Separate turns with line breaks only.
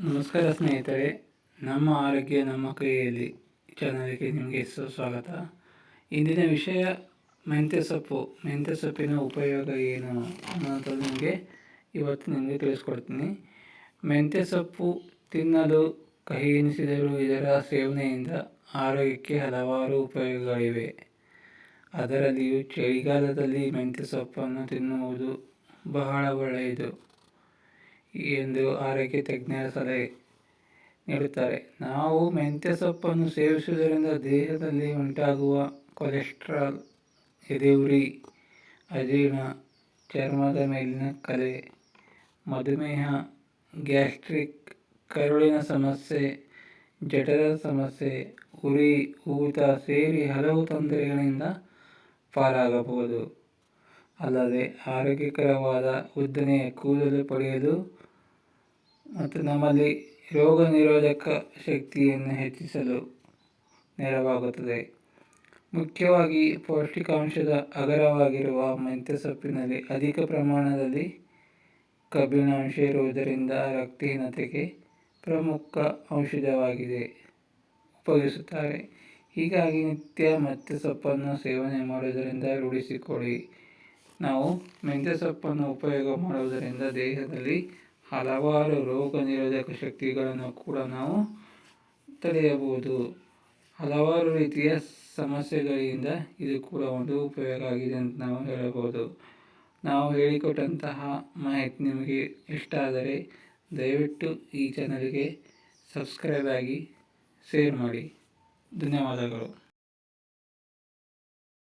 ನಮಸ್ಕಾರ ಸ್ನೇಹಿತರೆ, ನಮ್ಮ ಆರೋಗ್ಯ ನಮ್ಮ ಕೈಯಲ್ಲಿ ಚಾನಲ್ಗೆ ನಿಮಗೆ ಸ್ವಾಗತ. ಇಂದಿನ ವಿಷಯ ಮೆಂತ್ಯ ಸೊಪ್ಪಿನ ಉಪಯೋಗ ಏನು ಅನ್ನೋದು ನಿಮಗೆ ತಿಳಿಸ್ಕೊಡ್ತೀನಿ. ಮೆಂತ್ಯ ಸೊಪ್ಪು ತಿನ್ನಲು ಕಹಿ ಎನಿಸಿದರೂ ಇದರ ಸೇವನೆಯಿಂದ ಆರೋಗ್ಯಕ್ಕೆ ಹಲವಾರು ಉಪಯೋಗಗಳಿವೆ. ಅದರಲ್ಲಿಯೂ ಚಳಿಗಾಲದಲ್ಲಿ ಮೆಂತ್ಯ ಸೊಪ್ಪನ್ನು ತಿನ್ನುವುದು ಬಹಳ ಒಳ್ಳೆಯದು ಎಂದು ಆರೋಗ್ಯ ತಜ್ಞರ ಸಲಹೆ ನೀಡುತ್ತಾರೆ. ನಾವು ಮೆಂತ್ಯ ಸೊಪ್ಪನ್ನು ಸೇವಿಸುವುದರಿಂದ ದೇಹದಲ್ಲಿ ಉಂಟಾಗುವ ಕೊಲೆಸ್ಟ್ರಾಲ್, ಎದೆಯುರಿ, ಅಜೀರ್ಣ, ಚರ್ಮದ ಮೇಲಿನ ಕಲೆ, ಮಧುಮೇಹ, ಗ್ಯಾಸ್ಟ್ರಿಕ್, ಕರುಳಿನ ಸಮಸ್ಯೆ, ಜಠರದ ಸಮಸ್ಯೆ, ಉರಿ, ಊತ ಸೇರಿ ಹಲವು ತೊಂದರೆಗಳಿಂದ ಪಾರಾಗಬಹುದು. ಅಲ್ಲದೆ ಆರೋಗ್ಯಕರವಾದ ಉದ್ದನೆಯ ಕೂದಲು ಪಡೆಯಲು ಮತ್ತು ನಮ್ಮಲ್ಲಿ ರೋಗ ನಿರೋಧಕ ಶಕ್ತಿಯನ್ನು ಹೆಚ್ಚಿಸಲು ನೆರವಾಗುತ್ತದೆ. ಮುಖ್ಯವಾಗಿ ಪೌಷ್ಟಿಕಾಂಶದ ಅಗರವಾಗಿರುವ ಮೆಂತ್ಯ ಸೊಪ್ಪಿನಲ್ಲಿ ಅಧಿಕ ಪ್ರಮಾಣದಲ್ಲಿ ಕಬ್ಬಿಣಾಂಶ ಇರುವುದರಿಂದ ರಕ್ತಹೀನತೆಗೆ ಪ್ರಮುಖ ಔಷಧವಾಗಿದೆ ಉಪಯೋಗಿಸುತ್ತಾರೆ. ಹೀಗಾಗಿ ನಿತ್ಯ ಮೆಂತ್ಯ ಸೊಪ್ಪನ್ನು ಸೇವನೆ ಮಾಡುವುದರಿಂದ ರೂಢಿಸಿಕೊಳ್ಳಿ. ನಾವು ಮೆಂತ್ಯ ಸೊಪ್ಪನ್ನು ಉಪಯೋಗ ಮಾಡುವುದರಿಂದ ದೇಹದಲ್ಲಿ ಹಲವಾರು ರೋಗ ನಿರೋಧಕ ಶಕ್ತಿಗಳನ್ನು ಕೂಡ ನಾವು ತಡೆಯಬಹುದು. ಹಲವಾರು ರೀತಿಯ ಸಮಸ್ಯೆಗಳಿಂದ ಇದು ಕೂಡ ಒಂದು ಉಪಯೋಗ ಆಗಿದೆ ಅಂತ ನಾವು ಹೇಳಬಹುದು. ನಾವು ಹೇಳಿಕೊಟ್ಟಂತಹ ಮಾಹಿತಿ ನಿಮಗೆ ಇಷ್ಟ ಆದರೆ ದಯವಿಟ್ಟು ಈ ಚಾನಲ್ಗೆ ಸಬ್ಸ್ಕ್ರೈಬ್ ಆಗಿ, ಶೇರ್ ಮಾಡಿ. ಧನ್ಯವಾದಗಳು.